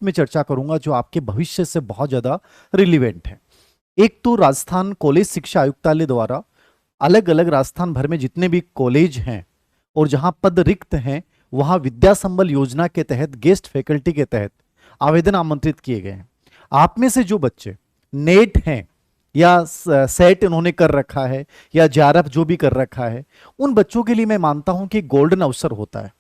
में चर्चा करूंगा जो आपके भविष्य से बहुत ज्यादा रिलीवेंट है। एक तो राजस्थान कॉलेज शिक्षा आयुक्तालय द्वारा अलग अलग राजस्थान भर में जितने भी कॉलेज हैं और जहां पद रिक्त हैं वहां विद्या संबल योजना के तहत गेस्ट फैकल्टी के तहत आवेदन आमंत्रित किए गए हैं। आप में से जो बच्चे नेट हैं या सेट उन्होंने कर रखा है या जेआरएफ जो भी कर रखा है, उन बच्चों के लिए मैं मानता हूं कि गोल्डन अवसर होता है।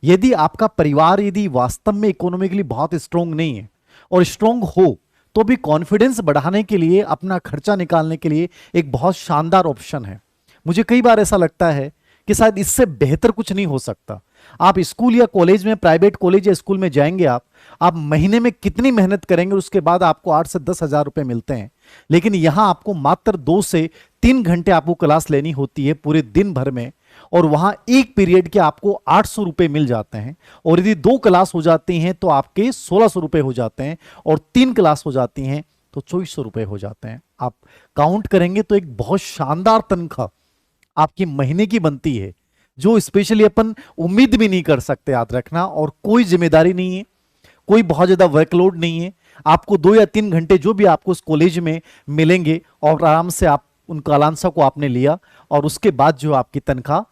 यदि आपका परिवार यदि वास्तव में इकोनॉमिकली बहुत स्ट्रोंग नहीं है और स्ट्रोंग हो तो भी कॉन्फिडेंस बढ़ाने के लिए, अपना खर्चा निकालने के लिए एक बहुत शानदार ऑप्शन है। मुझे कई बार ऐसा लगता है कि शायद इससे बेहतर कुछ नहीं हो सकता। आप स्कूल या कॉलेज में, प्राइवेट कॉलेज या स्कूल में जाएंगे, आप महीने में कितनी मेहनत करेंगे, उसके बाद आपको 8 से 10 हजार रुपए मिलते हैं। लेकिन यहां आपको मात्र 2 से 3 घंटे आपको क्लास लेनी होती है पूरे दिन भर में, और वहां एक पीरियड के आपको 800 रुपए मिल जाते हैं। और यदि 2 क्लास हो जाती हैं तो आपके 1600 रुपए हो जाते हैं, और 3 क्लास हो जाती हैं तो 2400 रुपए हो जाते हैं। आप काउंट करेंगे तो एक बहुत शानदार तनख्वाह आपकी महीने की बनती है, जो स्पेशली अपन उम्मीद भी नहीं कर सकते, याद रखना। और कोई जिम्मेदारी नहीं है, कोई बहुत ज्यादा वर्कलोड नहीं है। आपको 2 या 3 घंटे जो भी आपको उस कॉलेज में मिलेंगे और आराम से आप उन कालांशों को आपने लिया और उसके बाद जो आपकी तनख्वाह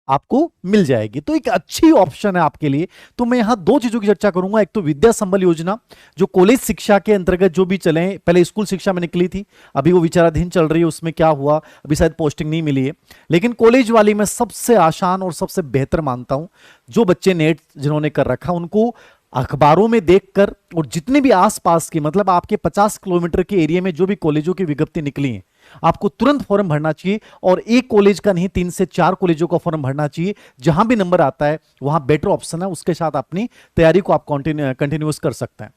आपको मिल जाएगी। तो एक अच्छी ऑप्शन है आपके लिए। तो मैं यहां 2 चीजों की चर्चा करूंगा। एक तो विद्या संबल योजना जो कॉलेज शिक्षा के अंतर्गत जो भी चले, पहले स्कूल शिक्षा में निकली थी, अभी वो विचाराधीन चल रही है, उसमें क्या हुआ अभी शायद पोस्टिंग नहीं मिली है। लेकिन कॉलेज वाली मैं सबसे आसान और सबसे बेहतर मानता हूं। जो बच्चे नेट जिन्होंने कर रखा उनको अखबारों में देखकर, और जितने भी आसपास के, मतलब आपके 50 किलोमीटर के एरिया में जो भी कॉलेजों की विज्ञप्ति निकली है, आपको तुरंत फॉर्म भरना चाहिए। और एक कॉलेज का नहीं, 3 से 4 कॉलेजों का फॉर्म भरना चाहिए। जहां भी नंबर आता है वहां बेटर ऑप्शन है, उसके साथ अपनी तैयारी को आप कंटिन्यूस कर सकते हैं।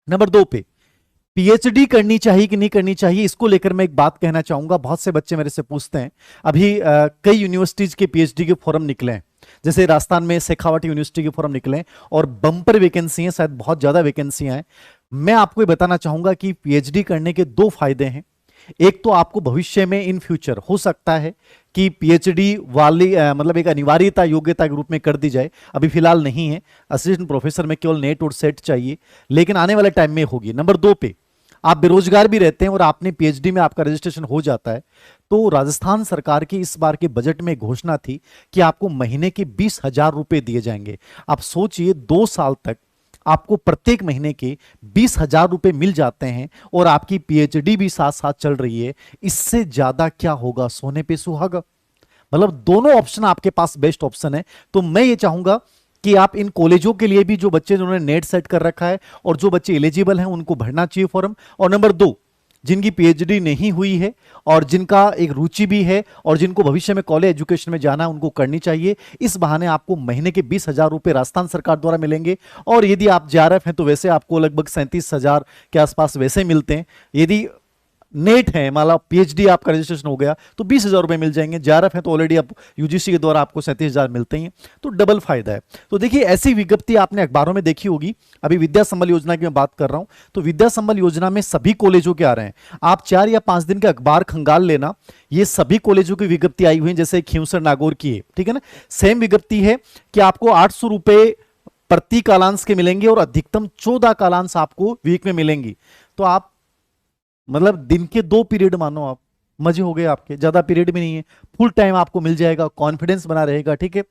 नंबर 2 पे पीएचडी करनी चाहिए कि नहीं करनी चाहिए, इसको लेकर मैं एक बात कहना चाहूंगा। बहुत से बच्चे मेरे से पूछते हैं। अभी कई यूनिवर्सिटीज के पीएचडी के फॉर्म निकले हैं, जैसे राजस्थान में शेखावाटी यूनिवर्सिटी के फॉर्म निकले हैं और बम्पर वैकेंसी हैं, शायद बहुत ज्यादा वैकेंसियां हैं। मैं आपको ये बताना चाहूंगा कि पीएचडी करने के 2 फायदे हैं। एक तो आपको भविष्य में इन फ्यूचर हो सकता है कि पीएचडी वाली मतलब एक अनिवार्यता योग्यता के रूप में कर दी जाए। अभी फिलहाल नहीं है, असिस्टेंट प्रोफेसर में केवल नेट और सेट चाहिए, लेकिन आने वाले टाइम में होगी। नंबर 2 पे आप बेरोजगार भी रहते हैं और आपने पीएचडी में आपका रजिस्ट्रेशन हो जाता है, तो राजस्थान सरकार की इस बार के बजट में घोषणा थी कि आपको महीने के 20,000 रुपए दिए जाएंगे। आप सोचिए 2 साल तक आपको प्रत्येक महीने के 20,000 रुपए मिल जाते हैं और आपकी पीएचडी भी साथ साथ चल रही है। इससे ज्यादा क्या होगा, सोने पे सुहागा। मतलब दोनों ऑप्शन आपके पास बेस्ट ऑप्शन है। तो मैं ये चाहूंगा कि आप इन कॉलेजों के लिए भी, जो बच्चे जिन्होंने नेट सेट कर रखा है और जो बच्चे एलिजिबल हैं, उनको भरना चाहिए फॉर्म। और नंबर 2, जिनकी पीएचडी नहीं हुई है और जिनका एक रुचि भी है और जिनको भविष्य में कॉलेज एजुकेशन में जाना है, उनको करनी चाहिए। इस बहाने आपको महीने के 20,000 रुपए राजस्थान सरकार द्वारा मिलेंगे। और यदि आप जेआरएफ हैं तो वैसे आपको लगभग 37,000 के आसपास वैसे मिलते हैं। यदि नेट है, मान लो पीएचडी आपका रजिस्ट्रेशन हो गया तो 20,000 रुपए मिल जाएंगे। जेआरएफ है तो ऑलरेडी आप यूजीसी के द्वारा आपको 37,000 मिलते हैं, तो डबल फायदा है। तो देखिए, ऐसी विज्ञप्ति आपने अखबारों में देखी होगी। अभी विद्या संबल योजना की मैं बात कर रहा हूं, तो विद्या संबल योजना में सभी कॉलेजों के आ रहे हैं। आप 4 या 5 दिन के अखबार खंगाल लेना, ये सभी कॉलेजों की विज्ञप्ति आई हुई है। जैसे खींवसर नागौर की है, ठीक है ना, सेम विज्ञप्ति है कि आपको 800 रुपए प्रति कालांश के मिलेंगे और अधिकतम 14 कालांश आपको वीक में मिलेंगी। तो आप मतलब दिन के 2 पीरियड मानो, आप मजे हो गए आपके, ज्यादा पीरियड भी नहीं है, फुल टाइम आपको मिल जाएगा, कॉन्फिडेंस बना रहेगा, ठीक है।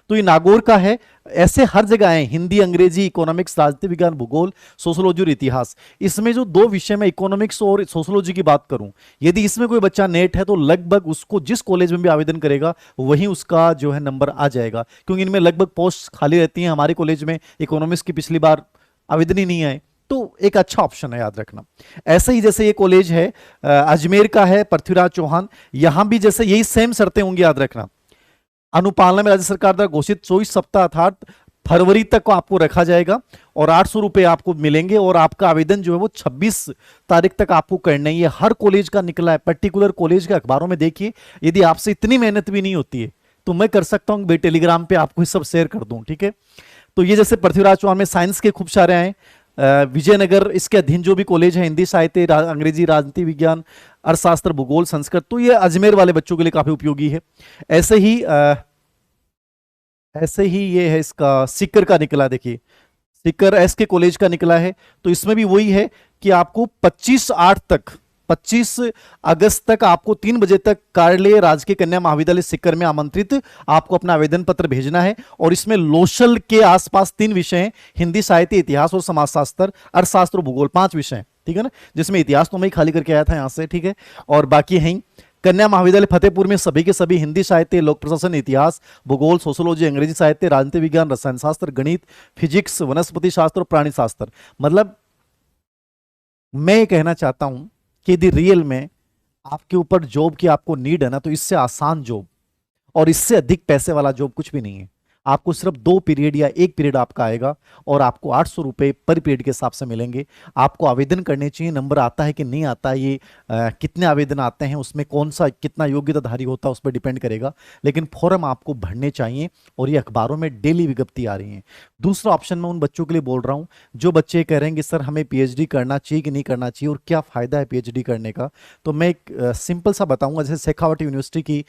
तो ये नागौर का है। ऐसे हर जगह है, हिंदी, अंग्रेजी, इकोनॉमिक्स, राजनीति विज्ञान, भूगोल, सोशोलॉजी और इतिहास। इसमें जो 2 विषय में इकोनॉमिक्स और सोशोलॉजी की बात करूं, यदि इसमें कोई बच्चा नेट है तो लगभग उसको जिस कॉलेज में भी आवेदन करेगा वहीं उसका जो है नंबर आ जाएगा, क्योंकि इनमें लगभग पोस्ट खाली रहती हैं। हमारे कॉलेज में इकोनॉमिक्स की पिछली बार आवेदन ही नहीं आए, तो एक अच्छा ऑप्शन है, याद रखना। ऐसे ही जैसे ये कॉलेज है अजमेर का है, पृथ्वीराज चौहान, यहां भी जैसे यही सेम शर्तें होंगी, याद रखना। अनुपालना में राज्य सरकार द्वारा घोषित 24 सप्ताह अर्थात फरवरी तक को आपको रखा जाएगा और 800 रुपए आपको मिलेंगे। और आपका आवेदन जो है वो 26 तारीख तक आपको करना है। ये हर कॉलेज का निकला है, पर्टिकुलर कॉलेज के अखबारों में देखिए। यदि आपसे इतनी मेहनत भी नहीं होती है तो मैं कर सकता हूं टेलीग्राम पे आपको सब शेयर कर दूं, ठीक है। तो ये जैसे पृथ्वीराज चौहान में साइंस के खूब सारे हैं। विजयनगर इसके अधीन जो भी कॉलेज है, हिंदी साहित्य, अंग्रेजी, राजनीति विज्ञान, अर्थशास्त्र, भूगोल, संस्कृत, तो ये अजमेर वाले बच्चों के लिए काफी उपयोगी है। ऐसे ही ये है इसका सीकर का निकला, देखिए सीकर एस के कॉलेज का निकला है, तो इसमें भी वही है कि आपको 25 अगस्त तक आपको 3 बजे तक कार्यालय राजकीय कन्या महाविद्यालय सीकर में आमंत्रित आपको अपना आवेदन पत्र भेजना है। और इसमें लोशल के आसपास 3 विषय हैं, हिंदी, साहित्य, इतिहास और समाजशास्त्र, अर्थशास्त्र और भूगोल, 5 विषय हैं, ठीक है ना, जिसमें इतिहास तो मैं ही खाली करके आया था यहां से, ठीक है, और बाकी हैं। कन्या महाविद्यालय फतेहपुर में सभी के सभी हिंदी, साहित्य, लोक प्रशासन, इतिहास, भूगोल, सोशोलॉजी, अंग्रेजी साहित्य, राजनीति विज्ञान, रसायन शास्त्र, गणित, फिजिक्स, वनस्पति शास्त्र और प्राणी शास्त्र। मतलब मैं ये कहना चाहता हूं कि यदि रियल में आपके ऊपर जॉब की आपको नीड है ना, तो इससे आसान जॉब और इससे अधिक पैसे वाला जॉब कुछ भी नहीं है। आपको सिर्फ 2 पीरियड या 1 पीरियड आपका आएगा और आपको 800 रुपए पर पीरियड के हिसाब से मिलेंगे। आपको आवेदन करने चाहिए, नंबर आता है कि नहीं आता है, ये कितने आवेदन आते हैं, उसमें कौन सा कितना योग्यताधारी होता है उस पर डिपेंड करेगा, लेकिन फॉर्म आपको भरने चाहिए और ये अखबारों में डेली विज्ञप्ति आ रही है। दूसरा ऑप्शन मैं उन बच्चों के लिए बोल रहा हूं जो बच्चे कह रहे हैं कि सर हमें पीएचडी करना चाहिए कि नहीं करना चाहिए और क्या फायदा है पीएचडी करने का, तो मैं एक सिंपल सा बताऊंगा। जैसे शेखावट यूनिवर्सिटी की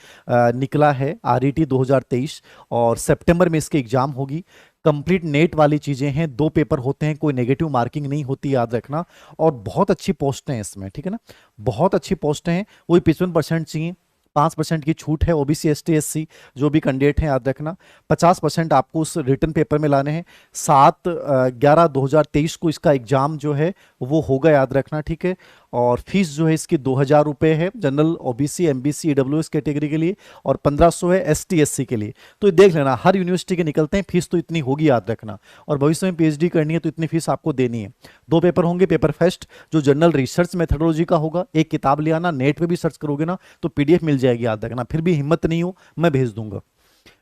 निकला है आरईटी 2023 और सितंबर में इसकी एग्जाम होगी। कंप्लीट नेट वाली चीजें हैं, 2 पेपर होते हैं, कोई नेगेटिव मार्किंग नहीं होती, याद रखना। और बहुत अच्छी पोस्ट हैं इसमें, ठीक है ना, बहुत अच्छी पोस्ट हैं। वही 55% चाहिए, 5% की छूट है ओबीसी एसटी एससी जो भी कैंडिडेट हैं, याद रखना। 50% आपको उस रिटर्न पेपर में लाने हैं। 7/11/2023 को इसका एग्जाम जो है वो होगा, याद रखना, ठीक है। और फीस जो है इसकी 2000 रुपये है general OBC MBC EWS category के लिए और 1500 है एसटी एससी के लिए। तो ये देख लेना, हर यूनिवर्सिटी के निकलते हैं, फीस तो इतनी होगी, याद रखना। और भविष्य में पीएचडी करनी है तो इतनी फीस आपको देनी है। 2 पेपर होंगे, पेपर फर्स्ट जो जनरल रिसर्च मेथोडोलॉजी का होगा, एक किताब ले आना, नेट पे भी सर्च करोगे ना तो पीडीएफ मिल जाएगी, याद रखना। फिर भी हिम्मत नहीं हो मैं भेज दूंगा।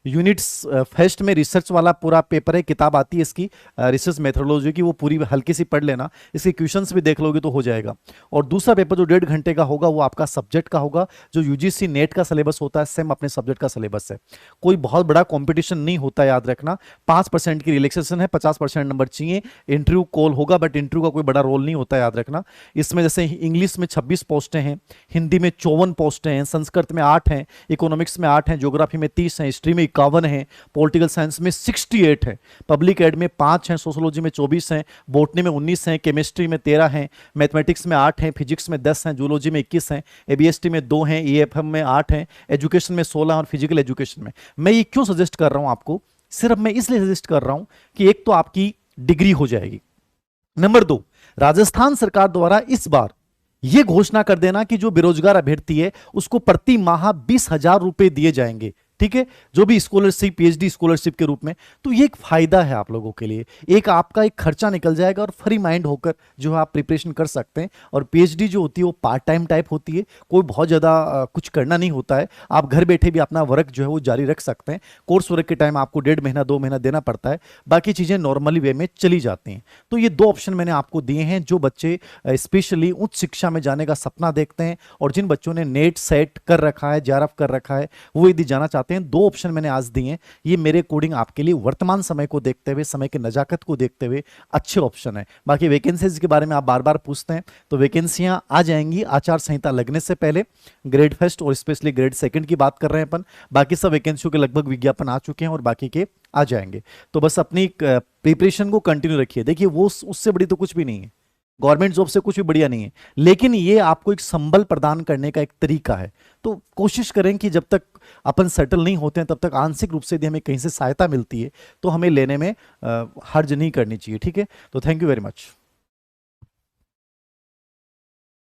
यूनिट्स फर्स्ट में रिसर्च वाला पूरा पेपर है, किताब आती है इसकी रिसर्च मेथोडोलॉजी की, वो पूरी हल्की सी पढ़ लेना, इसके क्वेश्चंस भी देख लोगे तो हो जाएगा। और दूसरा पेपर जो 1.5 घंटे का होगा वो आपका सब्जेक्ट का होगा, जो यूजीसी नेट का सिलेबस होता है सेम अपने सब्जेक्ट का सिलेबस है। कोई बहुत बड़ा कॉम्पिटिशन नहीं होता, याद रखना। 5% की रिलैक्सेशन है, 50% नंबर चाहिए। इंटरव्यू कॉल होगा बट इंटरव्यू का कोई बड़ा रोल नहीं होता, याद रखना। इसमें जैसे इंग्लिश में 26 पोस्टें हैं, हिंदी में 54 पोस्टें हैं, संस्कृत में 8 हैं, इकोनॉमिक्स में 8 हैं, ज्योग्राफी में 30 हैं, हिस्ट्री में 51 है, पॉलिटिकल साइंस में 68 है, पब्लिक एड में 5 हैं, सोशियोलॉजी में 24 हैं, बॉटनी में 19 हैं, केमिस्ट्री में 13 हैं, मैथमेटिक्स में 8 हैं, फिजिक्स में 10 हैं, जूलॉजी में 21 हैं, एबीएसटी में 2 हैं, ईएफएम में 8 हैं, एजुकेशन में 16 और फिजिकल एजुकेशन में। मैं ये क्यों सजेस्ट कर रहा हूं आपको, सिर्फ मैं इसलिए सजेस्ट कर रहा हूं कि एक तो आपकी डिग्री हो जाएगी, नंबर 2 राजस्थान सरकार द्वारा इस बार यह घोषणा कर देना कि जो बेरोजगार अभ्यर्थी है उसको प्रति माह 20,000 रुपए दिए जाएंगे, ठीक है, जो भी स्कॉलरशिप पीएचडी स्कॉलरशिप के रूप में। तो ये एक फायदा है आप लोगों के लिए, एक आपका एक खर्चा निकल जाएगा और फ्री माइंड होकर जो है आप प्रिपरेशन कर सकते हैं। और पीएचडी जो होती है वो पार्ट टाइम टाइप होती है, कोई बहुत ज़्यादा कुछ करना नहीं होता है, आप घर बैठे भी अपना वर्क जो है वो जारी रख सकते हैं। कोर्स वर्क के टाइम आपको 1.5 महीना 2 महीना देना पड़ता है, बाकी चीज़ें नॉर्मली वे में चली जाती हैं। तो ये 2 ऑप्शन मैंने आपको दिए हैं, जो बच्चे स्पेशली उच्च शिक्षा में जाने का सपना देखते हैं और जिन बच्चों ने नेट सेट कर रखा है, जेआरएफ कर रखा है, वो यदि जाना चाहते हैं, 2 ऑप्शन मैंने आज दिए हैं। ये मेरे अकॉर्डिंग आपके लिए वर्तमान समय को देखते हुए, समय की नजाकत को देखते हुए अच्छे ऑप्शन है। बाकी वैकेंसीज के बारे में आप बार बार पूछते हैं, तो वैकेंसियां आ जाएंगी आचार संहिता लगने से पहले। ग्रेड फर्स्ट और स्पेशली ग्रेड सेकंड की बात कर रहे हैं अपन, बाकी सब वैकेंसियों के लगभग विज्ञापन आ चुके हैं और बाकी के आ जाएंगे। तो बस अपनी प्रिपरेशन को कंटिन्यू रखिए। देखिए वो उससे बड़ी तो कुछ भी नहीं है, गवर्नमेंट जॉब से कुछ भी बढ़िया नहीं है, लेकिन ये आपको एक संबल प्रदान करने का एक तरीका है। तो कोशिश करें कि जब तक अपन सेटल नहीं होते हैं तब तक आंशिक रूप से यदि हमें कहीं से सहायता मिलती है तो हमें लेने में हर्ज नहीं करनी चाहिए, ठीक है। तो थैंक यू वेरी मच।